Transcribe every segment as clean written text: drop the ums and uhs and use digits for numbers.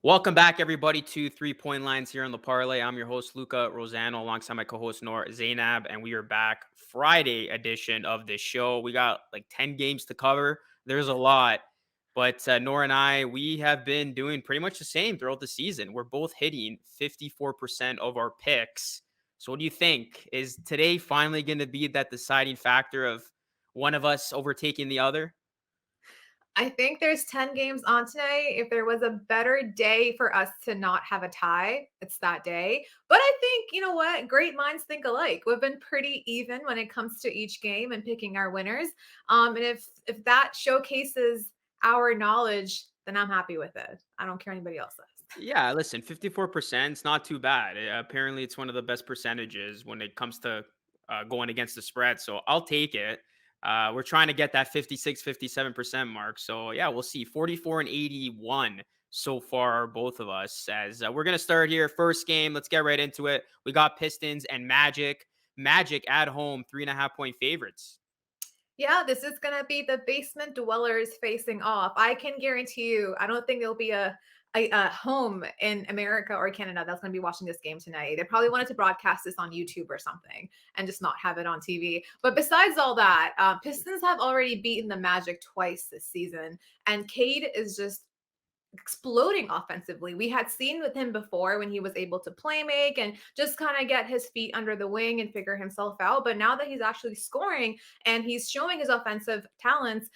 Welcome back, everybody, to 3 Point Lines here on the Parlay. I'm your host, Luca Rosano, alongside my co host, Noor, Zainab, and we are back Friday edition of this show. We got like 10 games to cover. There's a lot, but Noor and I, we have been doing pretty much the same throughout the season. We're both hitting 54% of our picks. So, what do you think? Is today finally going to be that deciding factor of one of us overtaking the other? I think there's 10 games on today. If there was a better day for us to not have a tie, it's that day. But I think, you know what? Great minds think alike. We've been pretty even when it comes to each game and picking our winners. And if that showcases our knowledge, then I'm happy with it. I don't care anybody else says. Yeah, listen, 54% is not too bad. Apparently, it's one of the best percentages when it comes to going against the spread. So I'll take it. We're trying to get that 56, 57% mark. So yeah, we'll see. 44 and 81 so far, both of us. As we're going to start here. First game, let's get right into it. We got Pistons and Magic. Magic at home, 3.5 point favorites. Yeah, this is going to be the basement dwellers facing off. I can guarantee you, I don't think there'll be a home in America or Canada that's going to be watching this game tonight. They probably wanted to broadcast this on YouTube or something and just not have it on TV. But besides all that, Pistons have already beaten the Magic twice this season, and Cade is just exploding offensively. We had seen with him before when he was able to play make and just kind of get his feet under the wing and figure himself out. But now that he's actually scoring and he's showing his offensive talents,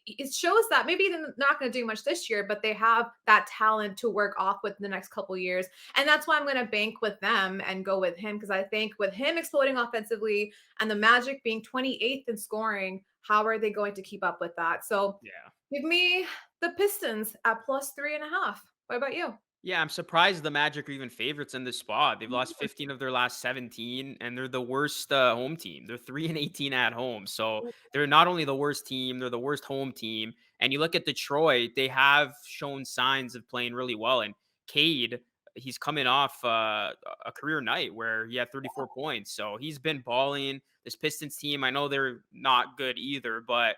it shows that maybe they're not going to do much this year, but they have that talent to work off with the next couple years. And that's why I'm going to bank with them and go with him because I think with him exploding offensively and the Magic being 28th in scoring, how are they going to keep up with that? So Yeah. give me the Pistons at plus 3.5. What about you? Yeah, I'm surprised the Magic are even favorites in this spot. They've lost 15 of their last 17, and they're the worst home team. They're 3 and 18 at home, so they're not only the worst team, they're the worst home team. And you look at Detroit; they have shown signs of playing really well. And Cade, he's coming off a career night where he had 34 points, so he's been balling. This Pistons team, I know they're not good either, but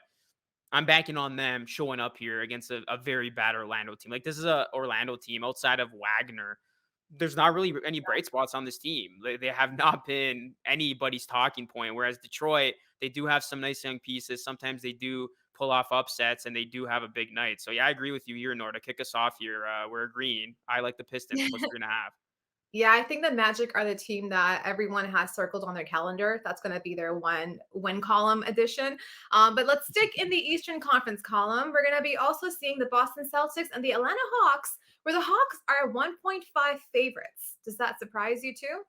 I'm banking on them showing up here against a very bad Orlando team. Like this is a Orlando team outside of Wagner. There's not really any bright spots on this team. They have not been anybody's talking point. Whereas Detroit, they do have some nice young pieces. Sometimes they do pull off upsets and they do have a big night. So yeah, I agree with you here, Nor. To kick us off here, we're agreeing. I like the Pistons plus 3.5. Yeah, I think the Magic are the team that everyone has circled on their calendar. That's going to be their one win column edition. But let's stick in the Eastern Conference column. We're going to be also seeing the Boston Celtics and the Atlanta Hawks, where the Hawks are 1.5 favorites. Does that surprise you too?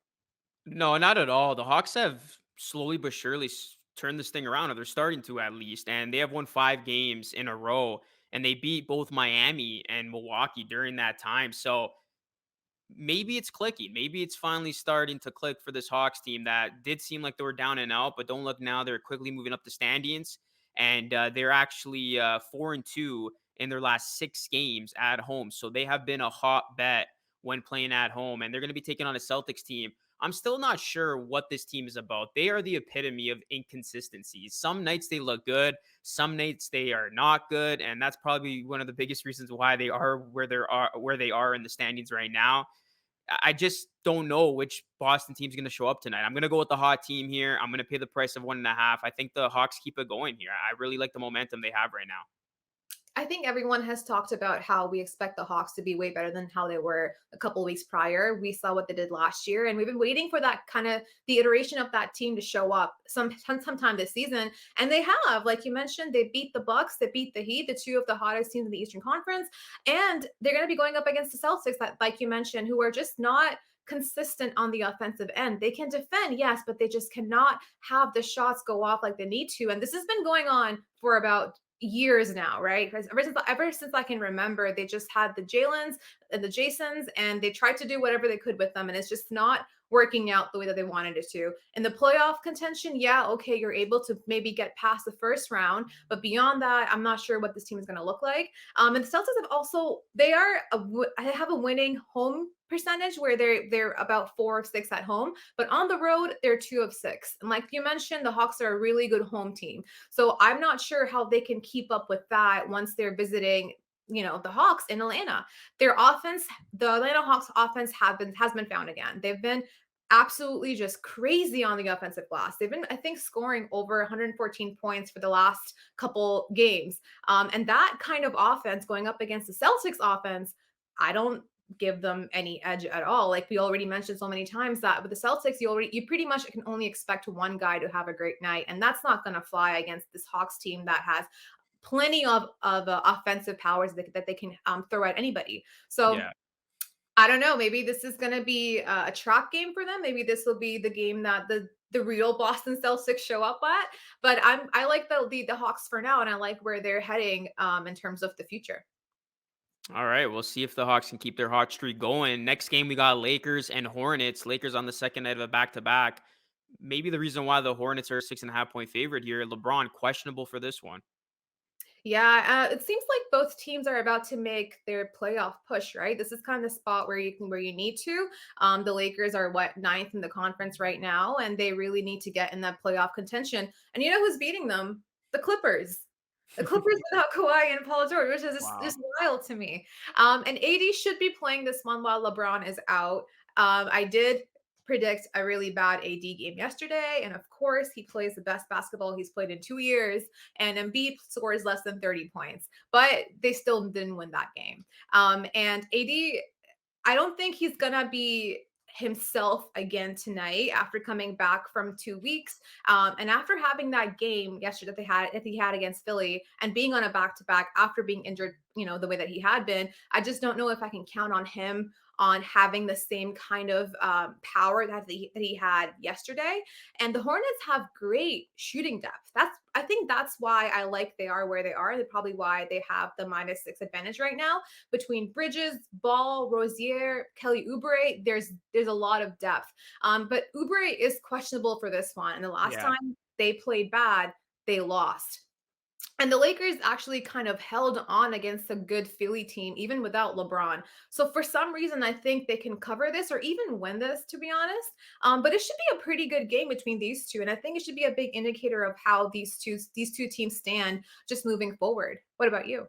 No, not at all. The Hawks have slowly but surely turned this thing around, or they're starting to at least. And they have won 5 games in a row, and they beat both Miami and Milwaukee during that time. So maybe it's clicking. Maybe it's finally starting to click for this Hawks team that did seem like they were down and out, but don't look now. They're quickly moving up the standings, and they're actually 4-2 in their last 6 games at home. So they have been a hot bet when playing at home, and they're going to be taking on a Celtics team. I'm still not sure what this team is about. They are the epitome of inconsistencies. Some nights they look good, some nights they are not good, and that's probably one of the biggest reasons why they are where they are in the standings right now. I just don't know which Boston team's going to show up tonight. I'm going to go with the hot team here. I'm going to pay the price of 1.5. I think the Hawks keep it going here. I really like the momentum they have right now. I think everyone has talked about how we expect the Hawks to be way better than how they were a couple of weeks prior. We saw what they did last year, and we've been waiting for that kind of the iteration of that team to show up sometime this season. And they have, like you mentioned, they beat the Bucks, they beat the Heat, the two of the hottest teams in the Eastern Conference, and they're going to be going up against the Celtics, that, like you mentioned, who are just not consistent on the offensive end. They can defend, yes, but they just cannot have the shots go off like they need to. And this has been going on for about years now, right? Because ever since I can remember, they just had the Jalen's and the Jasons, and they tried to do whatever they could with them, and it's just not working out the way that they wanted it to. In the playoff contention, yeah, okay, you're able to maybe get past the first round, but beyond that, I'm not sure what this team is going to look like. And the Celtics have also I have a winning home percentage where they're about 4 of 6 at home, but on the road they're 2 of 6. And like you mentioned, the Hawks are a really good home team. So I'm not sure how they can keep up with that once they're visiting the Hawks in Atlanta. Their offense, the Atlanta Hawks offense has been found again. They've been absolutely just crazy on the offensive glass. They've been, I think, scoring over 114 points for the last couple games. And that kind of offense going up against the Celtics offense, I don't give them any edge at all. Like we already mentioned so many times that with the Celtics, you pretty much can only expect one guy to have a great night, and that's not going to fly against this Hawks team that has plenty of offensive powers that they can throw at anybody. So Yeah. I don't know. Maybe this is going to be a trap game for them. Maybe this will be the game that the real Boston Celtics show up at. But I like the Hawks for now, and I like where they're heading in terms of the future. All right, we'll see if the Hawks can keep their hot streak going. Next game, we got Lakers and Hornets. Lakers on the second night of a back to back. Maybe the reason why the Hornets are a 6.5 point favorite here. LeBron questionable for this one. Yeah, it seems like both teams are about to make their playoff push, right? This is kind of the spot where you need to. The Lakers are what ninth in the conference right now, and they really need to get in that playoff contention. And you know who's beating them? The Clippers. The Clippers without Kawhi and Paul George, which is just Wow. wild to me. And AD should be playing this one while LeBron is out. I did predict a really bad AD game yesterday, and of course, he plays the best basketball he's played in 2 years, and Embiid scores less than 30 points, but they still didn't win that game. And AD, I don't think he's gonna be himself again tonight after coming back from 2 weeks. And after having that game yesterday that he had against Philly and being on a back to back after being injured, the way that he had been, I just don't know if I can count on him on having the same kind of power that he had yesterday. And the Hornets have great shooting depth. I think that's why I like they are where they are. They're probably why they have the -6 advantage right now between Bridges, Ball, Rozier, Kelly Oubre. There's a lot of depth. But Oubre is questionable for this one. And the last Yeah. time they played bad, they lost. And the Lakers actually kind of held on against a good Philly team, even without LeBron. So for some reason, I think they can cover this or even win this, to be honest. But it should be a pretty good game between these two, and I think it should be a big indicator of how these two teams stand just moving forward. What about you?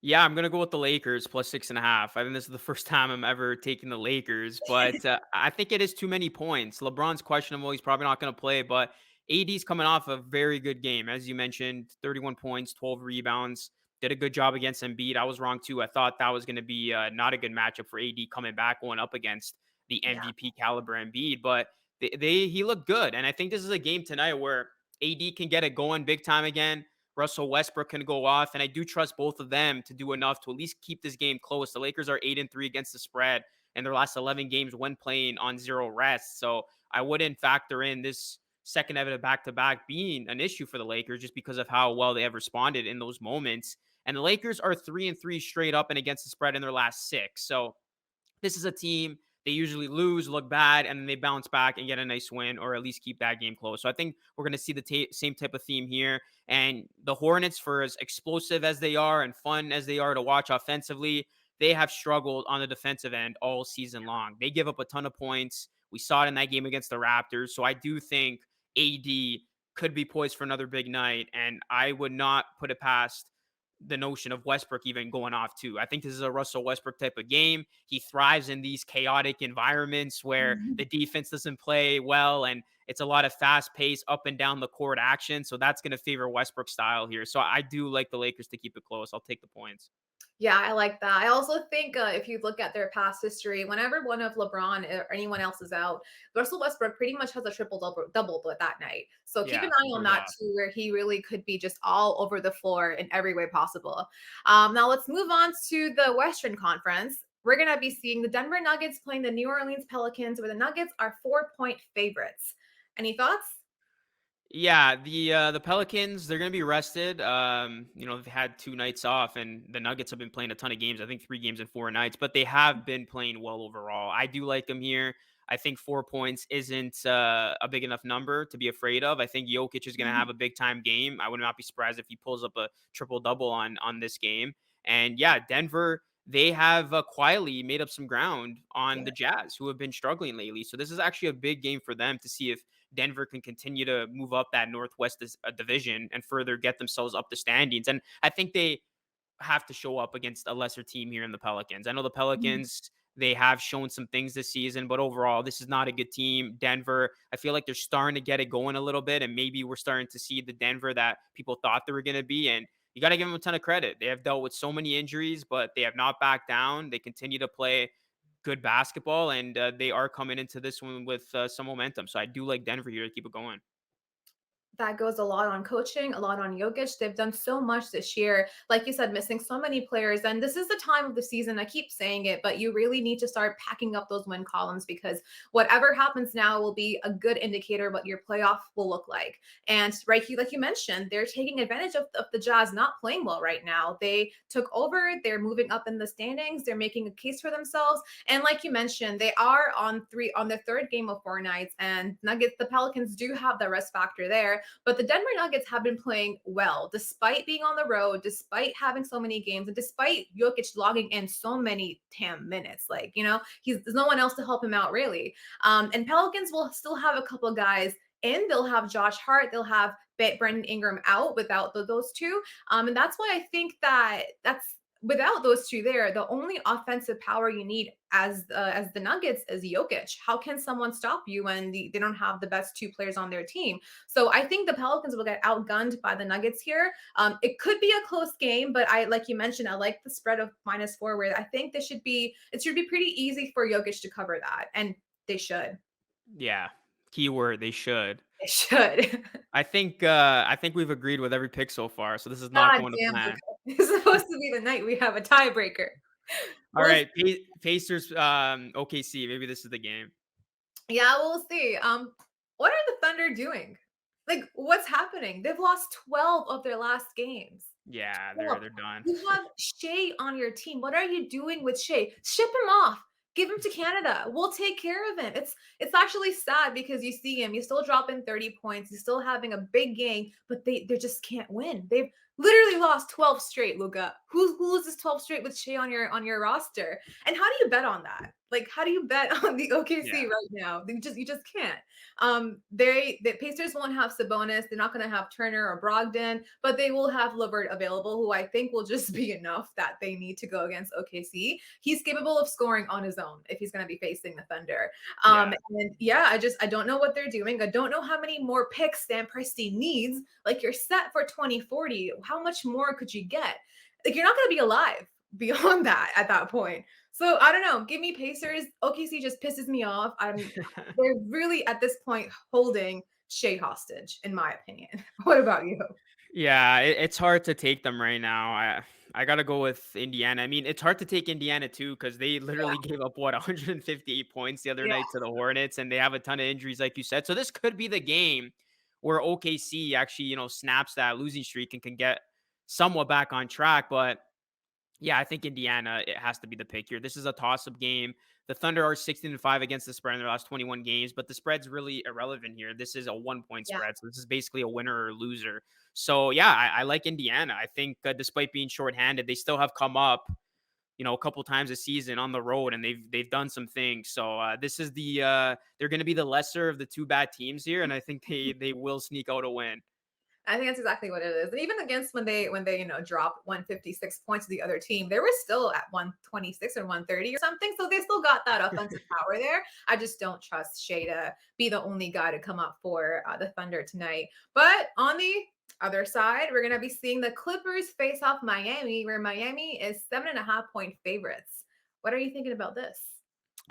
Yeah, I'm gonna go with the Lakers plus 6.5. I think this is the first time I'm ever taking the Lakers, but I think it is too many points. LeBron's questionable; he's probably not gonna play, but AD's coming off a very good game, as you mentioned, 31 points, 12 rebounds. Did a good job against Embiid. I was wrong too. I thought that was going to be not a good matchup for AD coming back going up against the Yeah. MVP caliber Embiid, but he looked good, and I think this is a game tonight where AD can get it going big time again. Russell Westbrook can go off, and I do trust both of them to do enough to at least keep this game close. The Lakers are 8-3 against the spread in their last 11 games when playing on zero rest. So I wouldn't factor in this second night of a back-to-back being an issue for the Lakers just because of how well they have responded in those moments. And the Lakers are 3-3 straight up and against the spread in their last six. So this is a team they usually lose, look bad, and then they bounce back and get a nice win or at least keep that game close. So I think we're going to see the same type of theme here. And the Hornets, for as explosive as they are and fun as they are to watch offensively, they have struggled on the defensive end all season long. They give up a ton of points. We saw it in that game against the Raptors. So I do think AD could be poised for another big night. And I would not put it past the notion of Westbrook even going off too. I think this is a Russell Westbrook type of game. He thrives in these chaotic environments where the defense doesn't play well and it's a lot of fast pace up and down the court action. So that's going to favor Westbrook style here. So I do like the Lakers to keep it close. I'll take the points. Yeah, I like that. I also think if you look at their past history, whenever one of LeBron or anyone else is out, Russell Westbrook pretty much has a triple double that night. So keep an Yeah, eye on goes that off. too, where he really could be just all over the floor in every way possible. Now let's move on to the Western Conference. We're going to be seeing the Denver Nuggets playing the New Orleans Pelicans, where the Nuggets are 4-point favorites. Any thoughts? Yeah, the Pelicans, they're gonna be rested. They've had 2 nights off, and the Nuggets have been playing a ton of games. I think 3 games in 4 nights, but they have been playing well overall. I do like them here. I think 4 points isn't a big enough number to be afraid of. I think Jokic is gonna have a big time game. I would not be surprised if he pulls up a triple double on this game. And yeah, Denver. They have quietly made up some ground on Yeah. the Jazz, who have been struggling lately. So this is actually a big game for them to see if Denver can continue to move up that Northwest division and further get themselves up the standings. And I think they have to show up against a lesser team here in the Pelicans. I know the Mhm. Pelicans, they have shown some things this season, but overall, this is not a good team. Denver, I feel like they're starting to get it going a little bit, and maybe we're starting to see the Denver that people thought they were going to be. And you got to give them a ton of credit. They have dealt with so many injuries, but they have not backed down. They continue to play good basketball, and they are coming into this one with some momentum. So I do like Denver here to keep it going. That goes a lot on coaching, a lot on Jokic. They've done so much this year. Like you said, missing so many players. And this is the time of the season. I keep saying it, but you really need to start packing up those win columns because whatever happens now will be a good indicator what your playoff will look like. And right, like you mentioned, they're taking advantage of the Jazz not playing well right now. They took over, they're moving up in the standings, they're making a case for themselves. And like you mentioned, they are on their third game of 4 nights. And Nuggets, the Pelicans do have the rest factor there. But the Denver Nuggets have been playing well despite being on the road, despite having so many games, and despite Jokic logging in so many damn minutes. Like, there's no one else to help him out really. And Pelicans will still have a couple guys in. They'll have Josh Hart. They'll have Brandon Ingram out without those two. And that's why I think that's without those two there, the only offensive power you need as the Nuggets is Jokic. How can someone stop you when they don't have the best two players on their team? So I think the Pelicans will get outgunned by the Nuggets here. It could be a close game, but like you mentioned, I like the spread of -4. Where I think it should be pretty easy for Jokic to cover that, and they should. Yeah, keyword they should. They should. I think we've agreed with every pick so far, so this is not God going to damn, Luca. plan. It's supposed to be the night we have a tiebreaker. All We'll right, Pacers, OKC. Maybe this is the game. Yeah, we'll see. What are the Thunder doing? Like, what's happening? They've lost 12 of their last games. Yeah, they're 12. they're done. You have Shea on your team. What are you doing with Shea? Ship him off. Give him to Canada. We'll take care of him. It's actually sad because you see him, you still dropping 30 points, he's still having a big game, but they just can't win. They've literally lost 12 straight, Luca. Who loses 12 straight with Shea on your roster? And how do you bet on that? Like, how do you bet on the OKC Yeah. right now? You just can't. The Pacers won't have Sabonis. They're not going to have Turner or Brogdon, but they will have Levert available, who I think will just be enough that they need to go against OKC. He's capable of scoring on his own if he's going to be facing the Thunder. Yeah. And yeah, I don't know what they're doing. I don't know how many more picks Stan Presti needs. Like, you're set for 2040. How much more could you get? Like, you're not going to be alive beyond that at that point. So I don't know. Give me Pacers. OKC just pisses me off. They're really at this point holding Shea hostage, in my opinion. What about you? Yeah, it's hard to take them right now. I gotta go with Indiana. I mean, it's hard to take Indiana too because they Yeah, literally gave up what 158 points the other yeah. night to the Hornets, and they have a ton of injuries, like you said. So this could be the game where OKC actually, snaps that losing streak and can get somewhat back on track. But yeah, I think Indiana, it has to be the pick here. This is a toss-up game. The Thunder are 16-5 against the spread in their last 21 games, but the spread's really irrelevant here. This is a 1-point Yeah. spread, so this is basically a winner or loser. So yeah, I like Indiana. I think despite being shorthanded, they still have come up, a couple times this season on the road, and they've done some things. So this is they're going to be the lesser of the two bad teams here, and I think they will sneak out a win. I think that's exactly what it is. And even against when they dropped 156 points to the other team, they were still at 126 or 130 or something. So they still got that offensive power there. I just don't trust Shea to be the only guy to come up for the Thunder tonight. But on the other side, we're gonna be seeing the Clippers face off Miami, where Miami is 7.5 point favorites. What are you thinking about this?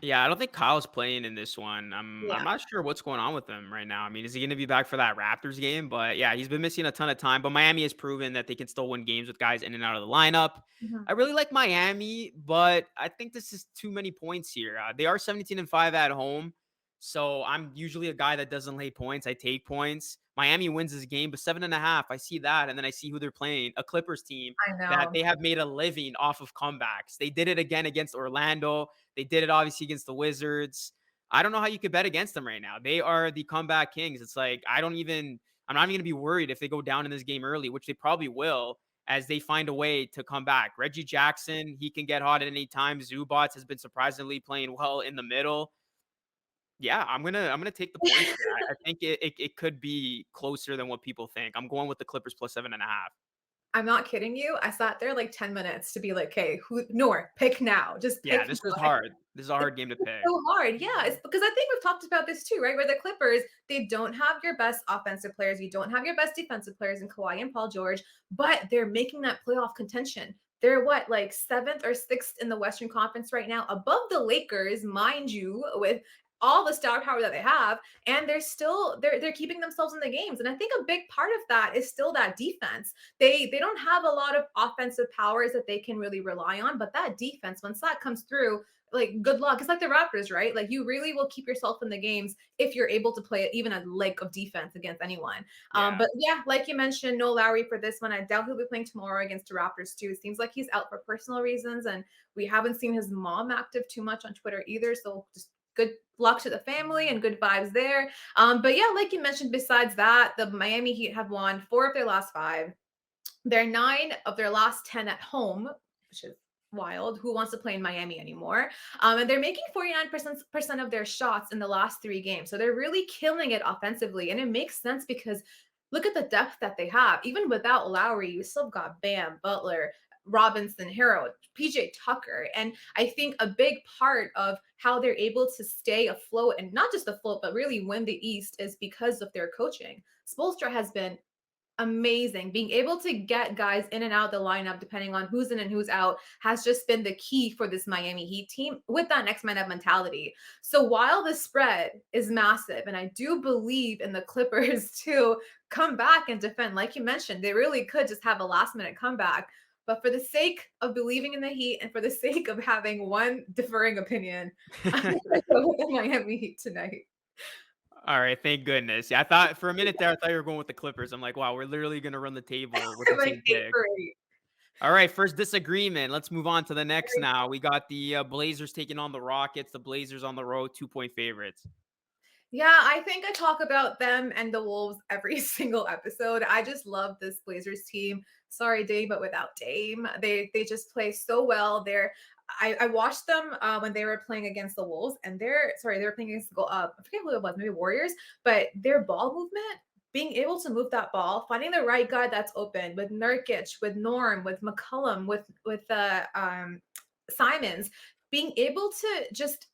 Yeah, I don't think Kyle's playing in this one. I'm Yeah. not sure what's going on with him right now. I mean, is he going to be back for that Raptors game? But yeah, he's been missing a ton of time. But Miami has proven that they can still win games with guys in and out of the lineup. Mhm. I really like Miami, but I think this is too many points here. They are 17-5 at home, so I'm usually a guy that doesn't lay points. I take points. Miami wins this game, but 7.5. I see that, and then I see who they're playing. A Clippers team I that know. they have made a living off of comebacks. They did it again against Orlando. They did it obviously against the Wizards. I don't know how you could bet against them right now. They are the comeback kings. It's like I'm not even going to be worried if they go down in this game early, which they probably will, as they find a way to come back. Reggie Jackson, he can get hot at any time. Zubats has been surprisingly playing well in the middle. Yeah, I'm gonna take the points here. I think it could be closer than what people think. I'm going with the Clippers plus 7.5. I'm not kidding you. I sat there like 10 minutes to be like, "Okay, who Noor, pick now. Just Yeah, pick this was now." hard. This is a hard game to pick. So hard. Yeah, it's because I think we've talked about this too, right? Where the Clippers, they don't have your best offensive players, you don't have your best defensive players in Kawhi and Paul George, but they're making that playoff contention. They're what, like seventh or sixth in the Western Conference right now, above the Lakers, mind you, with all the star power that they have, and they're keeping themselves in the games. And I think a big part of that is still that defense. They don't have a lot of offensive powers that they can really rely on, but that defense, once that comes through, like good luck. It's like the Raptors, right? Like you really will keep yourself in the games if you're able to play even a leg of defense against anyone. Yeah. But yeah, like you mentioned, no Lowry for this one. I doubt he'll be playing tomorrow against the Raptors too. It seems like he's out for personal reasons, and we haven't seen his mom active too much on Twitter either. So just good luck to the family and good vibes there. But yeah, like you mentioned, besides that, the Miami Heat have won 4 of their last 5. They're 9 of their last 10 at home, which is wild. Who wants to play in Miami anymore? And they're making 49% of their shots in the last 3 games. So they're really killing it offensively. And it makes sense because look at the depth that they have. Even without Lowry, you still got Bam, Butler, Robinson, Harrell, PJ Tucker. And I think a big part of how they're able to stay afloat and not just afloat, but really win the East is because of their coaching. Spolstra has been amazing. Being able to get guys in and out the lineup, depending on who's in and who's out, has just been the key for this Miami Heat team with that next man up mentality. So while the spread is massive, and I do believe in the Clippers to come back and defend, like you mentioned, they really could just have a last minute comeback. But for the sake of believing in the Heat and for the sake of having one differing opinion, I'm going to go with the Miami Heat tonight. All right, thank goodness. Yeah, I thought for a minute there, I thought you were going with the Clippers. I'm like, wow, we're literally gonna run the table with the Like same eight pick. for eight. All right, first disagreement. Let's move on to the next now. We got the Blazers taking on the Rockets. The Blazers on the road, 2-point favorites. Yeah, I think I talk about them and the Wolves every single episode. I just love this Blazers team. Sorry, Dame, but without Dame, they just play so well. I watched them when they were playing against the Wolves, and they were playing against I forget who it was, maybe Warriors, but their ball movement, being able to move that ball, finding the right guy that's open with Nurkic, with Norm, with McCullum, with Simons, being able to just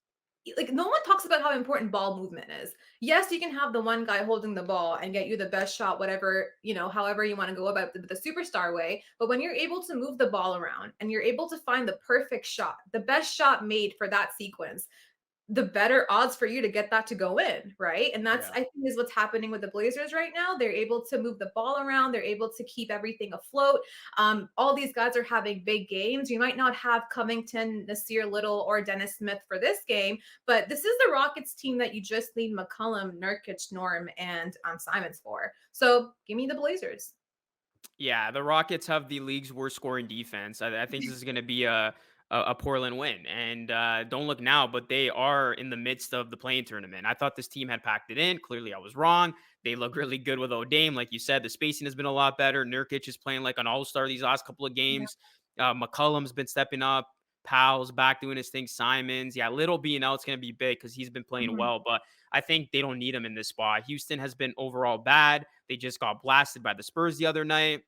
like no one talks about how important ball movement is. Yes, you can have the one guy holding the ball and get you the best shot, whatever, however you want to go about the superstar way. But when you're able to move the ball around and you're able to find the perfect shot, the best shot made for that sequence, the better odds for you to get that to go in, right? And that's Yeah. I think is what's happening with the Blazers right now. They're able to move the ball around, they're able to keep everything afloat. All these guys are having big games. You might not have Covington, Nasir Little, or Dennis Smith for this game, but this is the Rockets team that you just need McCullum, Nurkic, Norm, and Simons for. So give me the Blazers. Yeah, the Rockets have the league's worst scoring defense. I think this is going to be a Portland win. And don't look now, but they are in the midst of the playing tournament. I thought this team had packed it in. Clearly, I was wrong. They look really good with O'Dame, like you said. The spacing has been a lot better. Nurkic is playing like an all star these last couple of Yeah. games. McCullum's been stepping up. Powell's back doing his thing. Simons, yeah, Little being out is going to be big because he's been playing Mhm. well. But I think they don't need him in this spot. Houston has been overall bad. They just got blasted by the Spurs the other night.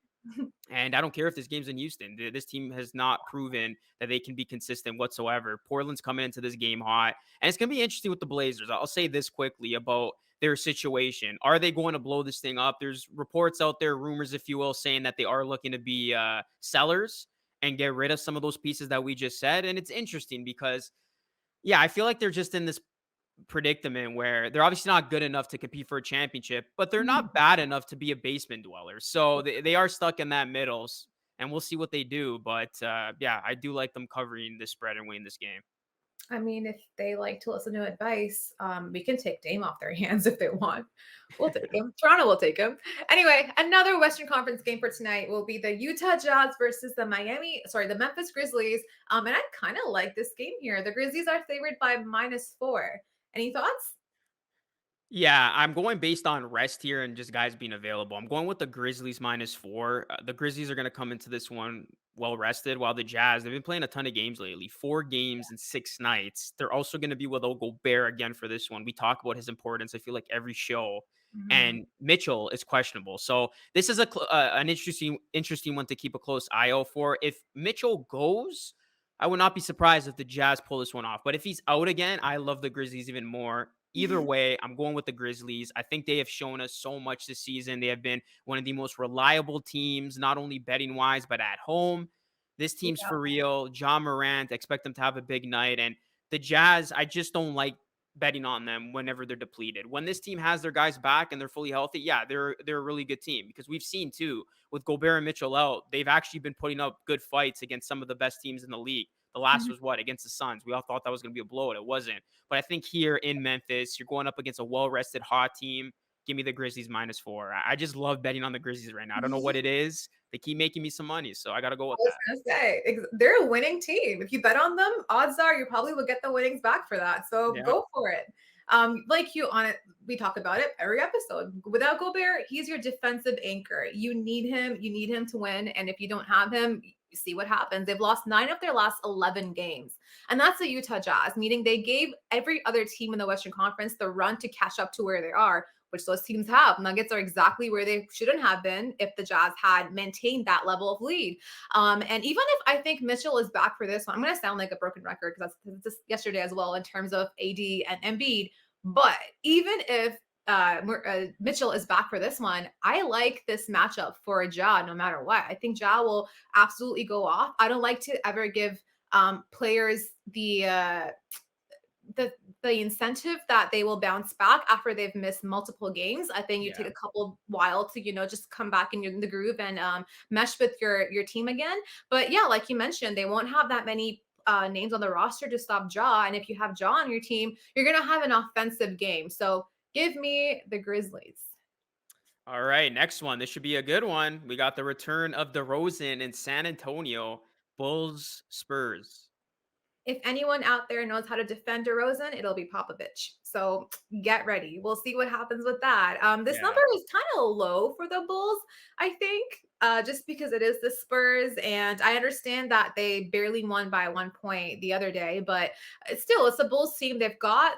And I don't care if this game's in Houston. This team has not proven that they can be consistent whatsoever. Portland's coming into this game hot. And it's going to be interesting with the Blazers. I'll say this quickly about their situation. Are they going to blow this thing up? There's reports out there, rumors, if you will, saying that they are looking to be sellers and get rid of some of those pieces that we just said. And it's interesting because, yeah, I feel like they're just in this predicament where they're obviously not good enough to compete for a championship, but they're not bad enough to be a basement dweller. So they are stuck in that middle, and we'll see what they do. But yeah, I do like them covering this spread and winning this game. I mean, if they like to listen to advice, we can take Dame off their hands if they want. We'll take him. Toronto will take him. Anyway, another Western Conference game for tonight will be the Utah Jazz versus the Memphis Grizzlies. And I kind of like this game here. The Grizzlies are favored by -4. Any thoughts? Yeah, I'm going based on rest here and just guys being available. I'm going with the Grizzlies -4. The Grizzlies are going to come into this one well rested, while the Jazz, they've been playing a ton of games lately, 4 games in 6 nights. They're also going to be with Gobert again for this one. We talk about his importance, I feel like every show. Mhm. and Mitchell is questionable. So this is an interesting one to keep a close eye out for. If Mitchell goes, I would not be surprised if the Jazz pull this one off. But if he's out again, I love the Grizzlies even more. Either way, I'm going with the Grizzlies. I think they have shown us so much this season. They have been one of the most reliable teams, not only betting wise, but at home. This team's Yeah. for real. John Morant, expect them to have a big night. And the Jazz, I just don't like betting on them whenever they're depleted. When this team has their guys back and they're fully healthy, yeah, they're a really good team because we've seen too with Gobert and Mitchell out, they've actually been putting up good fights against some of the best teams in the league. The last Mhm. was what against the Suns. We all thought that was going to be a blowout. It wasn't. But I think here in Memphis, you're going up against a well-rested hot team. Give me the Grizzlies -4. I just love betting on the Grizzlies right now. I don't know what it is. They keep making me some money, so I got to go I with was that. gonna say, they're a winning team. If you bet on them, odds are you probably will get the winnings back for that. So Yeah. go for it. Like you on it, we talk about it every episode. Without Gobert, he's your defensive anchor. You need him. You need him to win. And if you don't have him, you see what happens. They've lost 9 of their last 11 games, and that's the Utah Jazz. Meaning they gave every other team in the Western Conference the run to catch up to where they are, which those teams have. Nuggets are exactly where they shouldn't have been if the Jazz had maintained that level of lead. And even if I think Mitchell is back for this one, I'm going to sound like a broken record because that's just yesterday as well in terms of AD and Embiid. But even if Mitchell is back for this one, I like this matchup for Ja no matter what. I think Ja will absolutely go off. I don't like to ever give players the the incentive that they will bounce back after they've missed multiple games. I think you take Yeah. a couple while to just come back in the groove and mesh with your team again. But yeah, like you mentioned, they won't have that many names on the roster to stop Jaw. And if you have Jaw on your team, you're gonna have an offensive game. So give me the Grizzlies. All right, next one. This should be a good one. We got the return of DeRozan in San Antonio. Bulls Spurs. If anyone out there knows how to defend DeRozan, it'll be Popovich. So get ready. We'll see what happens with that. This Yeah. number is kind of low for the Bulls, I think, just because it is the Spurs. And I understand that they barely won by 1 point the other day, but it's a Bulls team. They've got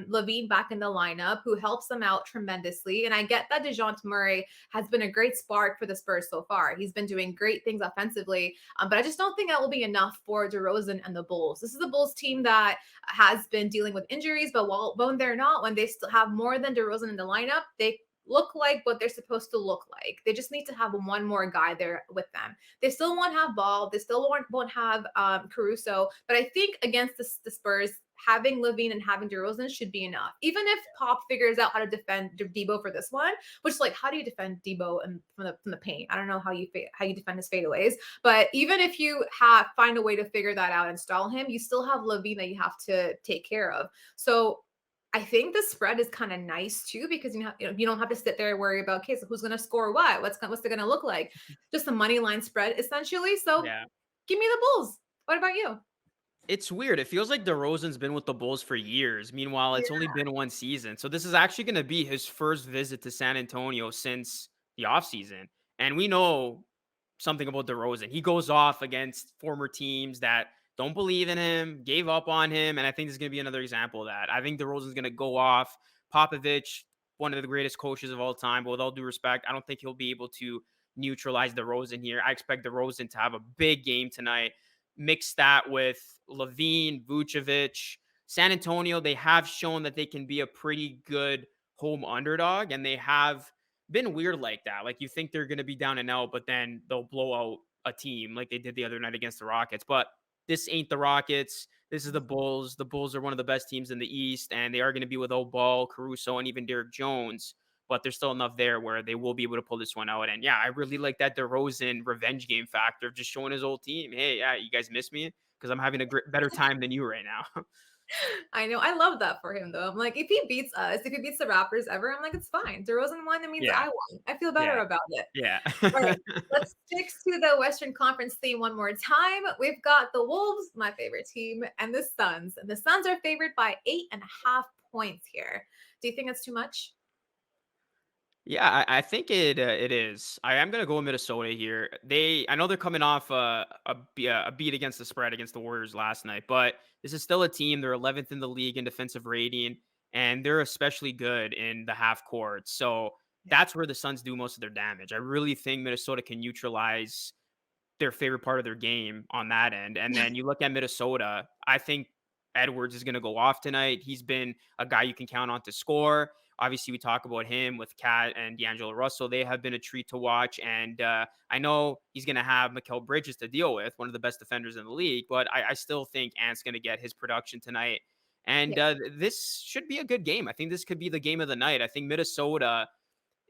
Levine back in the lineup who helps them out tremendously. And I get that DeJounte Murray has been a great spark for the Spurs so far. He's been doing great things offensively, but I just don't think that will be enough for DeRozan and the Bulls. This is a Bulls team that has been dealing with injuries, but when they're not, when they still have more than DeRozan in the lineup, they look like what they're supposed to look like. They just need to have one more guy there with them. They still won't have Ball. They still won't have Caruso. But I think against the Spurs, having Levine and having DeRozan should be enough. Even if Pop figures out how to defend Debo for this one, which like how do you defend Debo from the paint? I don't know how you defend his fadeaways. But even if you have find a way to figure that out and stall him, you still have Levine that you have to take care of. So I think the spread is kind of nice too because you don't have to sit there and worry about okay, so who's going to score what? What's it going to look like? Just a money line spread essentially. So Yeah. give me the Bulls. What about you? It's weird. It feels like DeRozan's been with the Bulls for years. Meanwhile, it's only been one season. So this is actually going to be his first visit to San Antonio since the offseason. And we know something about DeRozan. He goes off against former teams that don't believe in him, gave up on him. And I think this is going to be another example of that. I think DeRozan's going to go off. Popovich, one of the greatest coaches of all time, but with all due respect, I don't think he'll be able to neutralize DeRozan here. I expect DeRozan to have a big game tonight. Mix that with Levine, Vucevic, San Antonio, they have shown that they can be a pretty good home underdog, and they have been weird like that. Like you think they're going to be down and out, but then they'll blow out a team like they did the other night against the Rockets. But this ain't the Rockets. This is the Bulls. The Bulls are one of the best teams in the East, and they are going to be without Ball, Caruso, and even Derrick Jones. But there's still enough there where they will be able to pull this one out. And yeah, I really like that DeRozan revenge game factor of just showing his old team, hey, yeah, you guys miss me because I'm having a better time than you right now. I know. I love that for him though. I'm like, if he beats us, if he beats the Raptors ever, I'm like, it's fine. DeRozan won. That means Yeah, I won. I feel better yeah, about it. yeah. All right. Let's stick to the Western Conference theme one more time. We've got the Wolves, my favorite team, and the Suns. And the Suns are favored by 8.5 points here. Do you think that's too much? Yeah, I think it is. I am gonna go with Minnesota here. I know they're coming off a beat against the spread against the Warriors last night, but this is still a team. They're 11th in the league in defensive rating. and they're especially good in the half court. So that's where the Suns do most of their damage. I really think Minnesota can neutralize their favorite part of their game on that end. And then you look at Minnesota, I think Edwards is going to go off tonight. He's been a guy you can count on to score. Obviously, we talk about him with Cat and D'Angelo Russell. They have been a treat to watch. And I know he's going to have Mikal Bridges to deal with, one of the best defenders in the league, but I still think Ant's going to get his production tonight. And Yeah. this should be a good game. I think this could be the game of the night. I think Minnesota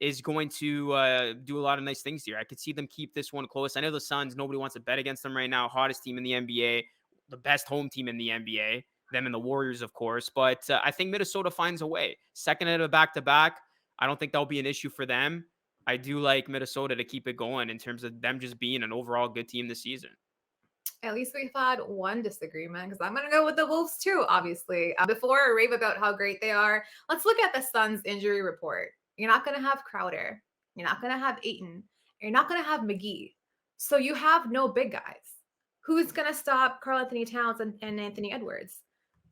is going to do a lot of nice things here. I could see them keep this one close. I know the Suns, nobody wants to bet against them right now. Hottest team in the NBA, the best home team in the NBA, them and the Warriors, of course. But I think Minnesota finds a way. Second at a back to back, I don't think that'll be an issue for them. I do like Minnesota to keep it going in terms of them just being an overall good team this season. At least we've had one disagreement because I'm going to go with the Wolves too, obviously. Before I rave about how great they are, let's look at the Suns injury report. You're not going to have Crowder. You're not going to have Aiton. You're not going to have McGee. So you have no big guys. Who's going to stop Carl Anthony Towns and Anthony Edwards?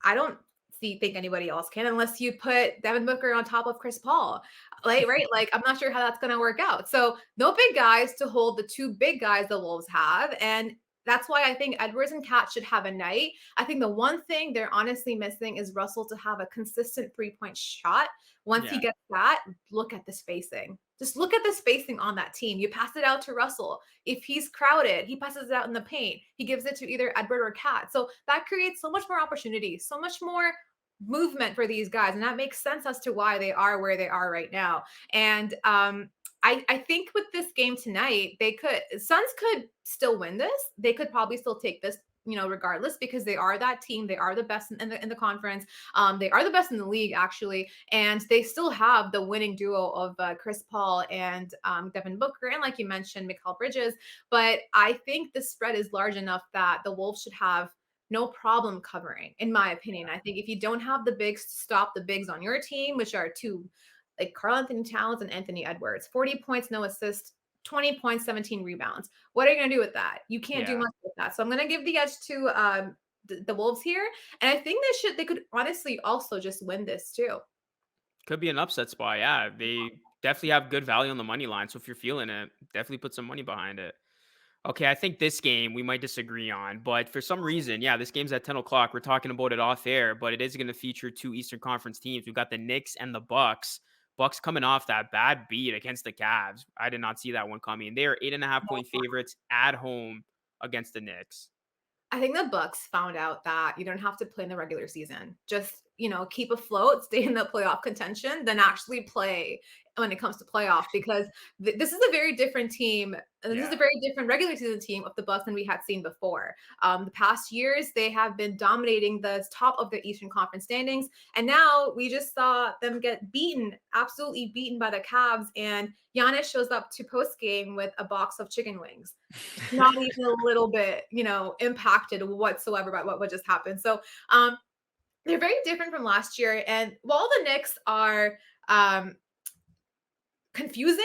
I don't think anybody else can unless you put Devin Booker on top of Chris Paul. Like, right? Like, I'm not sure how that's going to work out. So no big guys to hold the two big guys the Wolves have. And that's why I think Edwards and Cat should have a night. I think the one thing they're honestly missing is Russell to have a consistent 3-point shot. Once he Yeah. gets that, look at the spacing. Just look at the spacing on that team. You pass it out to Russell. If he's crowded, he passes it out in the paint. He gives it to either Edward or Cat. So that creates so much more opportunity, so much more movement for these guys. And that makes sense as to why they are where they are right now. And I think with this game tonight, Suns could still win this. They could probably still take this, regardless, because they are that team. They are the best in the conference. They are the best in the league, actually, and they still have the winning duo of Chris Paul and Devin Booker, and like you mentioned, Mikal Bridges. But I think the spread is large enough that the Wolves should have no problem covering, in my opinion. I think if you don't have the bigs to stop the bigs on your team, which are two, like Carl Anthony Towns and Anthony Edwards, 40 points, no assists, 20 points, 17 rebounds. What are you going to do with that? You can't do Yeah. much with that. So I'm going to give the edge to the Wolves here. And I think they could honestly also just win this too. Could be an upset spot. Yeah. They definitely have good value on the money line. So if you're feeling it, definitely put some money behind it. Okay, I think this game we might disagree on, but for some reason, yeah, this game's at 10 o'clock. We're talking about it off air, but it is going to feature two Eastern Conference teams. We've got the Knicks and the Bucks. Bucks coming off that bad beat against the Cavs. I did not see that one coming. They are 8.5 point favorites at home against the Knicks. I think the Bucks found out that you don't have to play in the regular season. Just, keep afloat, stay in the playoff contention, then actually play when it comes to playoff because this is a very different team. And this is a Yeah. very different regular season team of the Bucks than we had seen before. The past years, they have been dominating the top of the Eastern Conference standings. And now we just saw them get beaten, absolutely beaten by the Cavs. And Giannis shows up to post game with a box of chicken wings, not even a little bit, impacted whatsoever by what just happened. So they're very different from last year. And while the Knicks are confusing,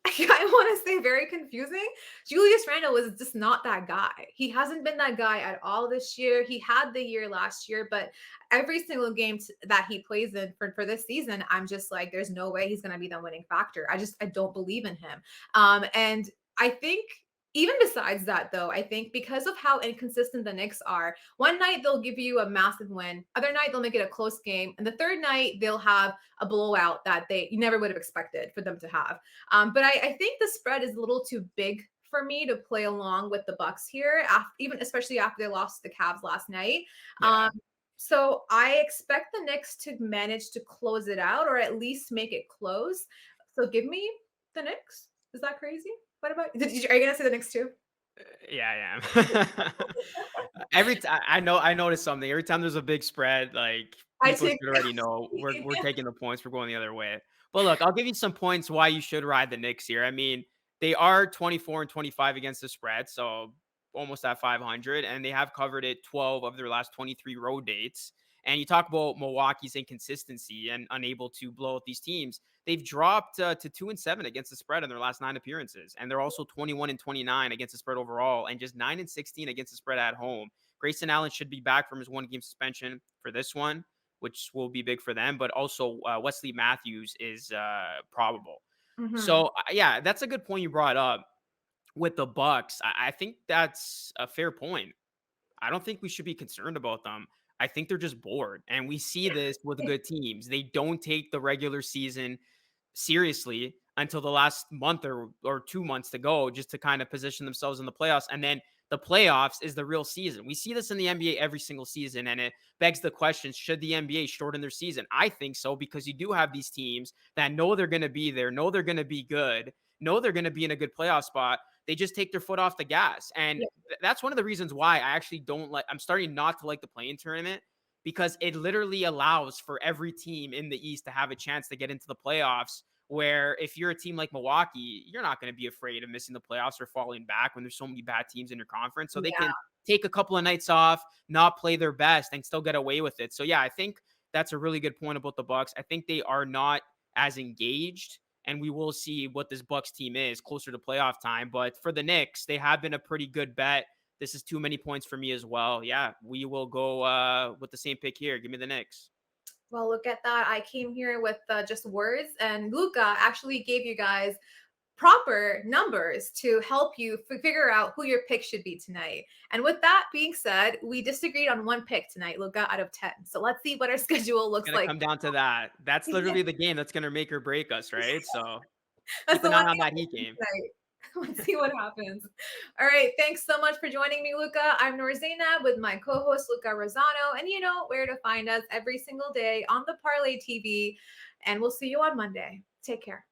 I want to say very confusing. Julius Randle was just not that guy. He hasn't been that guy at all this year. He had the year last year, but every single game that he plays in for this season, I'm just like, there's no way he's going to be the winning factor. I don't believe in him. And I think even besides that, though, I think because of how inconsistent the Knicks are, one night they'll give you a massive win, other night they'll make it a close game, and the third night they'll have a blowout that you never would have expected for them to have. But I think the spread is a little too big for me to play along with the Bucks here, even especially after they lost to the Cavs last night. Yeah. So I expect the Knicks to manage to close it out or at least make it close. So give me the Knicks. Is that crazy? What about are you gonna say the Knicks too? Yeah, I am. Every time I noticed something. Every time there's a big spread, like I people take should already know we're taking the points. We're going the other way. But look, I'll give you some points why you should ride the Knicks here. I mean, they are 24 and 25 against the spread, so almost at 500, and they have covered it 12 of their last 23 road dates. And you talk about Milwaukee's inconsistency and unable to blow out these teams. They've dropped to 2-7 against the spread in their last 9 appearances, and they're also 21 and 29 against the spread overall, and just 9 and 16 against the spread at home. Grayson Allen should be back from his 1 game suspension for this one. which will be big for them. But also Wesley Matthews is probable. Mhm. So yeah, that's a good point you brought up with the Bucks. I think that's a fair point. I don't think we should be concerned about them. I think they're just bored. And we see this with good teams. They don't take the regular season seriously until the last month or 2 months to go, just to kind of position themselves in the playoffs. And then the playoffs is the real season. We see this in the NBA every single season. And it begs the question, should the NBA shorten their season? I think so, because you do have these teams that know they're going to be there, know they're going to be good, know they're going to be in a good playoff spot. They just take their foot off the gas. And Yeah. that's one of the reasons why I actually don't like, I'm starting not to like the play-in tournament, because it literally allows for every team in the East to have a chance to get into the playoffs. Where if you're a team like Milwaukee, you're not going to be afraid of missing the playoffs or falling back when there's so many bad teams in your conference. So they Yeah. can take a couple of nights off, not play their best, and still get away with it. So yeah, I think that's a really good point about the Bucks. I think they are not as engaged, and we will see what this Bucks team is closer to playoff time. But for the Knicks, they have been a pretty good bet. This is too many points for me as well. Yeah, we will go with the same pick here. Give me the Knicks. Well, look at that. I came here with just words, and Luca actually gave you guys proper numbers to help you figure out who your pick should be tonight. And with that being said, we disagreed on one pick tonight, Luca, out of 10. So let's see what our schedule looks Gonna like. come down to that. That's literally the game that's gonna make or break us, right? So That's keep the an one eye thing on that I'm Heat missing game. tonight. Let's see what happens. All right. Thanks so much for joining me, Luca. I'm Noor Zainab with my co host, Luca Rosano. And you know where to find us every single day on the Parlay TV. And we'll see you on Monday. Take care.